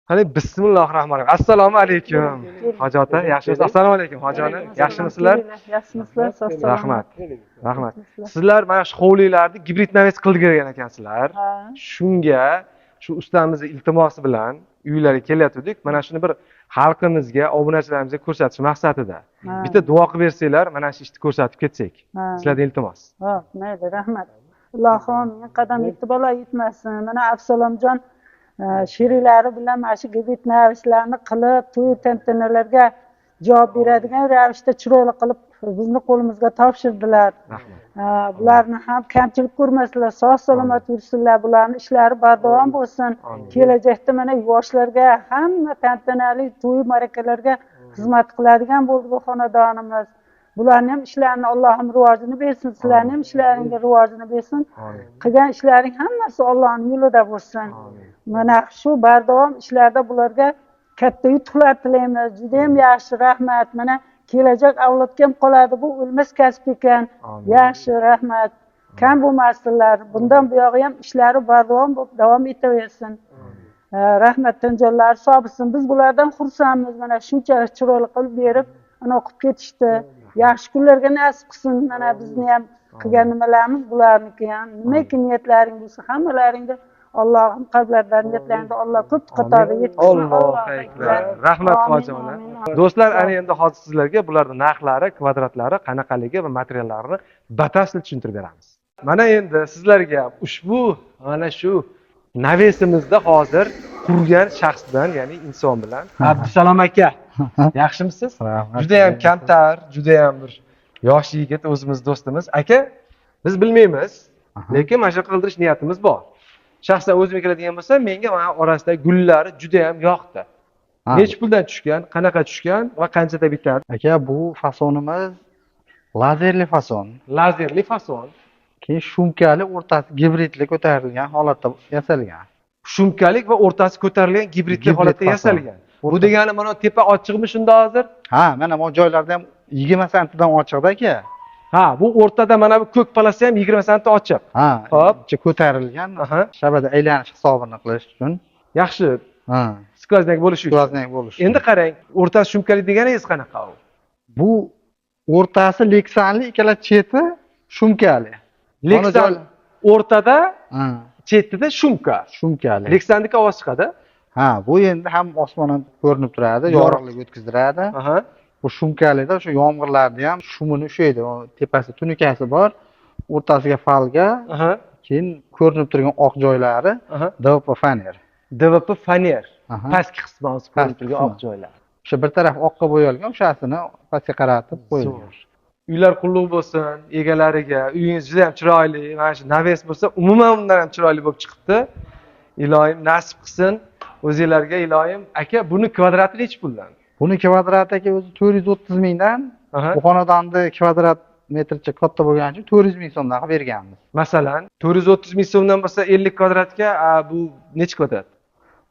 Hani Bismillahirrahmanirrahim. Assalomu alaykum. Hoji ota, yaxshimisiz? Assalomu alaykum hoji ona. Yaxshimisizlar? Yaxshimisizlar? Rahmat. Rahmat. Sizlar mana shu hovlilarni gibrid naves qildirgan ekansizlar. Ha. Shunga shu ustamizning iltimosi bilan uylarga kelyotgandik. Mana shuni bir xalqimizga, obunachilarimizga ko'rsatish maqsadida. Bitta duo qilib bersanglar, mana shu ishni ko'rsatib ketsak. Sizlardan iltimos. Hop, mayli, rahmat. Allohim qadam yetib balo yetmasin. Mana Avsalomjon sheriklari bilan mana shu gibrid navishlarni qilib, to'y tantanalarga javob beradigan ravishda chiroyli qilib bizni qo'limizga topshirdilar. Bularni ham kamchilik ko'rmasinlar, sog' salomat yursinlar, bularning ishlari bardavom bo'lsin. Kelajakda mana yoshlarga hamma tantanali to'y ma'rakalarga xizmat qiladigan bo'ldi bu xonadonimiz. Bularning ham ishlarini Allohim rivojini bersin, sizlarning ham ishlaringga rivojini bersin. Qilgan ishlaring hammasi Allohning yo'lida bo'lsin. Mana shu bardavom ishlarda bularga katta yutuqlar tilaymiz. Juda ham yaxshi, rahmat. Mana kelajak avlodga ham qoladi, bu o'lmas kasb ekan. Yaxshi, rahmat. Kam bo'lmasinlar. Bundan buyog'i ham ishlari bardavom bo'lib davom etaversin. Rahmat, tanjonlari sog' bo'lsin. Biz bulardan xursandmiz. Mana shunchalik chiroyli qilib berib, ana o'qib ketishdi. Yaxshi kunlarga nasib qilsin. Mana bizni ham qilgan nimalarimiz bularniki ham. Nimaki niyatlaring bo'lsa, hammalaringda Allohim qalblardan niyatlaringda Alloh ko'p qatorda yetkazsin. Allohu akbar. Rahmat hoji ona. Do'stlar, ana endi hozir sizlarga bularning narxlari, kvadratlari, qanaqaligi va materiallarini batafsil tushuntirib beramiz. Mana endi sizlarga ushbu mana shu navesimizda hozir qurgan shaxs bilan, ya'ni inson bilan Abdusalom aka. Yaxshimisiz? Juda ham kamtar, juda ham bir yosh yigit, o'zimiz do'stimiz. Aka, biz bilmaymiz, lekin mana shu qildirish niyatimiz bor. Shaxsan o'zim keladigan bo'lsa, menga mana orasidagi gullari juda ham yoqdi. Necha puldan tushgan, qanaqa tushgan va qanchada bitadi? Aka, bu fasonimiz lazerli fason. Lazerli fason. Keyin shumkali, o'rtasi gibridli ko'tarilgan holatda yasalgan. Shumkalik va o'rtasi ko'tarilgan gibridli holatda yasalgan. Bu degani mana tepa ochiqmi shunda hozir? Ha, mana bu joylarda ham 20 santdan ochiqda aka. Ha, bu o'rtada mana bu ko'k palasi ham 20 sant ochiq. Ha, hop, ko'tarilgan. Shabada aylanish hisobini qilish uchun. Yaxshi. Ha, skvoznak bo'lishi uchun. Skvoznak bo'lishi. Endi qarang, o'rtasi shumkali deganingiz qanaqa u? Bu o'rtasi leksanli, ikkala cheti shumkali. Leksan o'rtada, chetida shumka. Shumkali. Leksandika ovoz chiqadi. Ha, bu endi ham osmondan ko'rinib turadi, yorug'lik o'tkazdiradi. Bu shumkalida o'sha yomg'irlarda ham shumini ushlaydi. Tepasida tunikasi bor, o'rtasiga falga, keyin ko'rinib turgan oq joylari DVP faner. DVP faner. Pastki qismi ko'rinib turgan oq joylar. O'sha bir taraf oqqa bo'yalgan, o'shasini pastga qaratib qo'yilgan. Uylar qulluq bo'lsin, egalariga, uyingiz juda ham chiroyli, mana shu naves bo'lsa, umuman undan ham chiroyli bo'lib chiqibdi. Ilohim nasib qilsin. O'zingizlarga ilohim. Aka, buni kvadrati necha puldan? Buni kvadrati aka o'zi 430 mingdan, bu xonadonni kvadrat metrcha katta bo'lgani uchun 400 ming so'mdan qilib berganmiz. Masalan, 430 ming so'mdan bo'lsa 50 kvadratga bu necha kvadrat?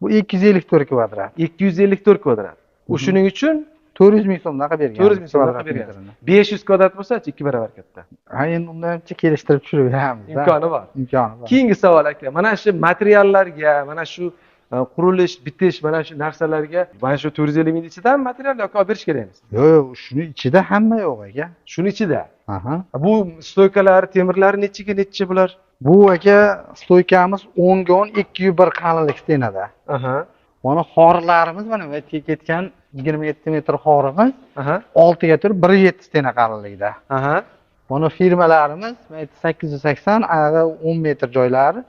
Bu 254 kvadrat. 254 kvadrat. Shuning uchun 400 ming so'mdan qilib berganmiz. 400 ming so'mdan qilib berganmiz. 500 kvadrat bo'lsa-chi 2 barobar katta. Ha, endi undancha kelishtirib tushirib beramiz. Imkoni bor. Imkoni bor. Keyingi savol aka, mana shu materiallarga, mana shu qurilish, bitish, mana shu narsalarga, mana shu 450 ming ichidan material yoki olib berish kerakmi? Yo'q, shuni ichida hamma yo'q aka. Shuni ichida. Aha. Bu stoykalar, temirlari necha bular? Bu aka stoykamiz 10 ga 10 201 qalinlik stenada. Mana xorlarimiz mana bu ketgan 27 metr xorimiz. 6 ga turib 1.7 stena qalinlikda. Mana firmalarimiz 880, ayog'i 10 metr joylari.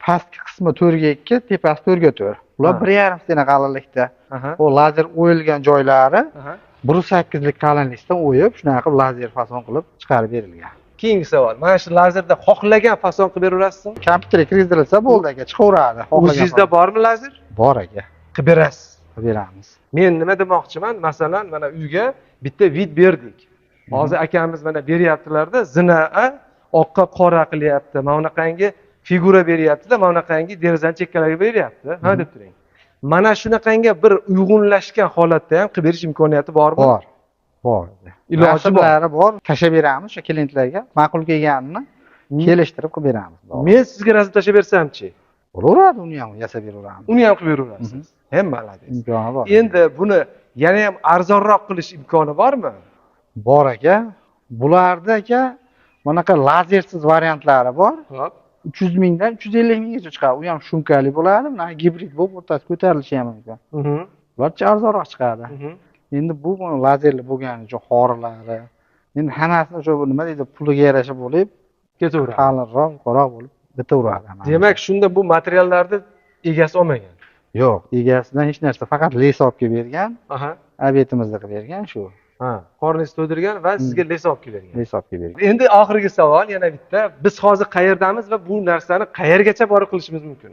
Pastki qismi 4 ga 2, tepasi 4 ga 4. Ular 1.5 stena qalinlikda. O lazer o'yilgan joylari 1.8 lik qalinlikdan o'yib, shunaqa qilib lazer fason qilib chiqarib berilgan. Keyingi savol. Mana shu lazerda xohlagan fason qilib beraverasizmi? Kompyuterga kirgizilsa bo'ldi aka, chiqaveradi. O'zingizda bormi lazer? Bor aka. Qilib berasiz. Qilib beramiz. Men nima demoqchiman? Masalan, mana uyga bitta vid berdik. Hozir akamiz mana beryaptilarda, zina, oqqa qora qilyapti. Mana bunaqangi figura beryapti-da, mana bunaqangi derazani chekkalariga beryapti. Ha deb turing. Mana shunaqangi bir uyg'unlashgan holatda ham qilib berish imkoniyati bormi? Bor. Bor. Iloji bor. Tashlab beramiz o'sha klientlarga. Ma'qul kelganini kelishtirib qilib beramiz. Men sizga rasm tashlab bersam-chi? Bo'laveradi, uni ham yasab beraveramiz. Uni ham qilib beraverasiz. Hem malades. imkoni bor. Endi buni yana ham arzonroq qilish imkoni bormi? Bor aka. Bularda aka bunaqa lazersiz variantlari bor. Hop. 300 mingdan 350 minggacha chiqadi. U ham shumkali bo'ladi. Mana gibrid bo'lib o'rtasi ko'tarilishi ham mumkin. Ularcha arzonroq chiqadi. Endi bu lazerli bo'lgani uchun xorilari. Endi hammasi o'sha nima deydi, puliga yarasha bo'lib Ketaveradi. qalinroq, qo'roq bo'lib bitaveradi. Demak, shunda bu materiallarni egasi olmagan. Yo'q, egasidan hech narsa, faqat les olib kelib bergan. Aha. Obyetimizda qilib bergan shu. Ha, qorningizni to'ydirgan va sizga les olib kelgan. Les olib kelib bergan. Endi oxirgi savol yana bitta. Biz hozir qayerdamiz va bu narsani qayergacha borib qilishimiz mumkin?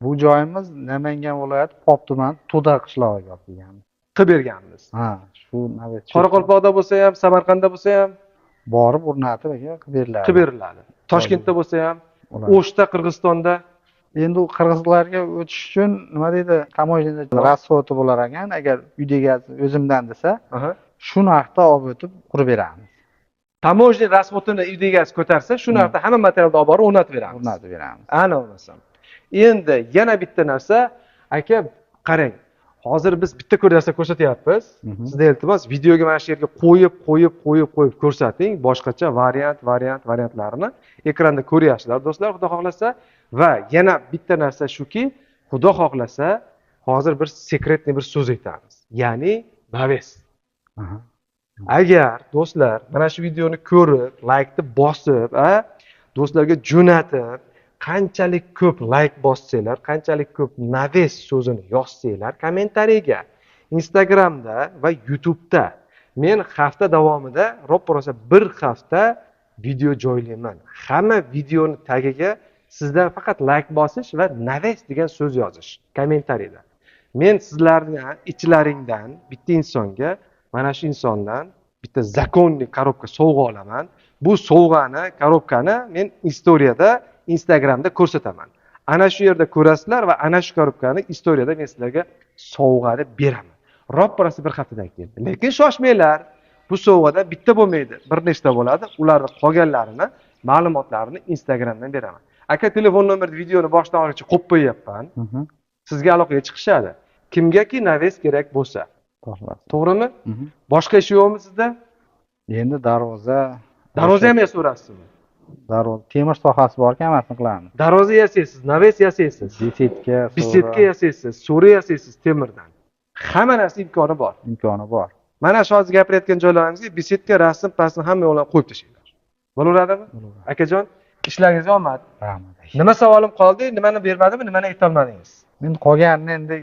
Bu joyimiz Namangan viloyati Pop tuman To'da qishlog'iga olib kelganmiz. Qilib berganmiz. Ha, shu navbat. Qoraqalpoqda bo'lsa ham, Samarqandda bo'lsa ham borib o'rnatib aka qilib beriladi. qilib beriladi. Toshkentda bo'lsa ham, O'shda, Qirg'izistonda. Endi u qirg'izlarga o'tish uchun nima deydi, tamoyilda rasxoti bo'lar ekan, agar uyda egasi o'zimdan desa, shu narxda olib o'tib qurib beramiz. Tamoyil rasxotini uyda egasi ko'tarsa, shu narxda hamma materialni olib borib o'rnatib beramiz. O'rnatib beramiz. Ana bo'lmasam. Endi yana bitta narsa, aka, qarang. Hozir biz bitta narsa ko'rsatyapmiz. Sizdan iltimos videoga mana shu yerga qo'yib ko'rsating. Boshqacha variantlarini ekranda ko'ryapsizlar, do'stlar, xudo xohlasa. Va yana bitta narsa shuki, xudo xohlasa, hozir bir sekretni bir so'z aytamiz. Ya'ni naves. Agar do'stlar mana shu videoni ko'rib, laykni bosib, do'stlarga jo'natib, qanchalik ko'p layk bossanglar, qanchalik ko'p naves so'zini yozsanglar kommentariyaga, Instagramda va YouTube'da men hafta davomida ro'porosa bir hafta video joylayman. Hamma videoni tagiga sizdan faqat layk bosish va naves degan so'z yozish kommentariyada. Men sizlarning ichlaringdan bitta insonga, mana shu insondan bitta zakonni korobka sovg'a olaman. Bu sovg'ani, korobkani men istoriyada Instagramda ko'rsataman. Ana shu yerda ko'rasizlar va ana shu korobkani istoriyada men sizlarga sovg'a deb beraman. Ro'porosa bir haftadan keyin. Lekin shoshmanglar. Bu sovg'ada bitta bo'lmaydi, bir nechta bo'ladi. Ularning qolganlarini, ma'lumotlarini Instagramdan beraman. Aka, telefon nomerni videoni boshdan oxirigacha qo'yib qo'yapman. Sizga aloqaga chiqishadi. Kimgaki naves kerak bo'lsa. To'g'rimi? Boshqa ish yo'qmi sizda? Endi darvoza ham yasaverasizmi? Darvoza temir sohasi bor-ku, hammasini qilamiz. Darvoza yasaysiz, naves yasaysiz, bisetka yasaysiz, so'ri yasaysiz temirdan. Hamma narsa imkoni bor. Imkoni bor. Mana shu hozir gapirayotgan joylaringizga bisetka, rasm, pasni hamma yo'ldan qo'yib tashlaylar. Bo'laveradimi? Akajon, ishlaringizga omad. Rahmat. Nima savolim qoldi? Nimani bermadimmi? Nimani ayta olmadingiz? Men qolganini endi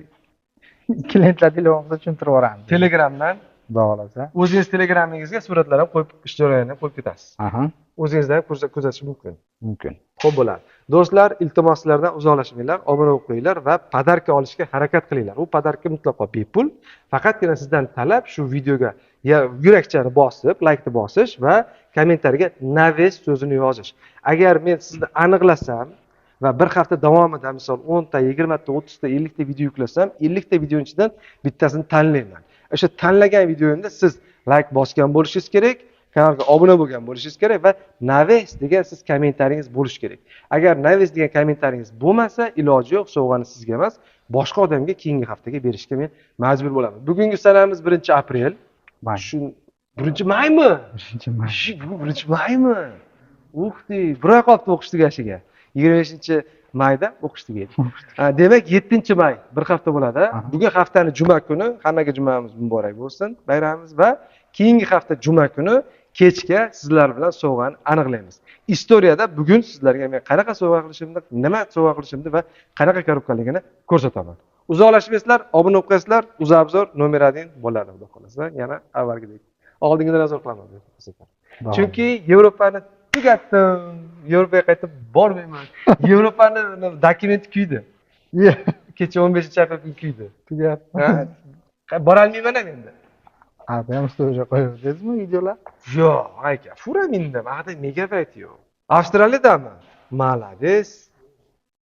klientlar telefonida tushuntirib yuboramiz. Telegramdan Xudo xolasa. o'zingiz telegramingizga suratlar ham qo'yib, ish joylarini ham qo'yib ketasiz. O'zingizdan ham kuzatish mumkin. Mumkin. Xo'p bo'ladi. Do'stlar, iltimos sizlardan uzoqlashmanglar, obuna bo'lib qo'yinglar va podarka olishga harakat qilinglar. U podarka mutlaqo bepul. Faqatgina sizdan talab shu videoga yurakchani bosib, laykni bosish va kommentariyaga naves so'zini yozish. Agar men sizni aniqlasam va bir hafta davomida misol 10 ta, 20 ta, 30 ta, 50 ta video yuklasam, 50 ta video ichidan bittasini tanlayman. O'sha tanlagan videomda siz layk bosgan bo'lishingiz kerak, kanalga obuna bo'lgan bo'lishingiz kerak va naves degan siz kommentariyangiz bo'lishi kerak. Agar naves degan kommentariyangiz bo'lmasa, iloji yo'q, sovg'ani sizga emas, boshqa odamga keyingi haftaga berishga men majbur bo'laman. Bugungi sanamiz 1-aprel. Shu 1-maymi? 1-may. Bu 1-maymi? Uxti, bir oy qolibdi o'qish tugashiga. 25-mayda o'qish tugaydi. Demak 7-may bir hafta bo'ladi. Bugun haftani juma kuni, hammaga jumamiz muborak bo'lsin, bayramimiz va keyingi hafta juma kuni kechga sizlar bilan sovg'ani aniqlaymiz. Istoriyada bugun sizlarga men qanaqa sovg'a qilishimni, nima sovg'a qilishimni va qanaqa korobkaligini ko'rsataman. Uzoqlashmaysizlar, obuna bo'lib qo'yasizlar, UzAbzor nomer 1 bo'ladi, xudo xolasa. Yana avvalgidek. Oldingidan nazar qilaman deb ko'rsataman. Chunki Yevropani tugatdim. Yevropaga qaytib bormayman. Yevropani dokumenti kuydi. Kecha 15-aprel kuni kuydi. Tugatdim. Bora olmayman endi. Ham sto'ja qo'yaverdingizmi videolar? Yo'q, aka, furaminda, hada megabayt yo'q. Avstraliyadami? Malades.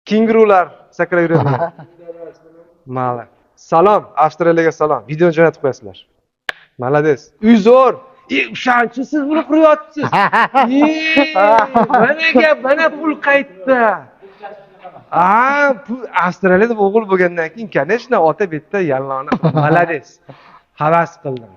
Kengurular sakrayveradi. Mala. Salom, Avstraliyaga salom. Videoni jo'natib qo'yasizlar. Malades. Uy zo'r. O'shanchi siz buni quryapsiz. Mana gap, mana pul qaytdi. bu Avstraliyada o'g'il bo'lgandan keyin конечно ota bitta yalloni molodets havas qildim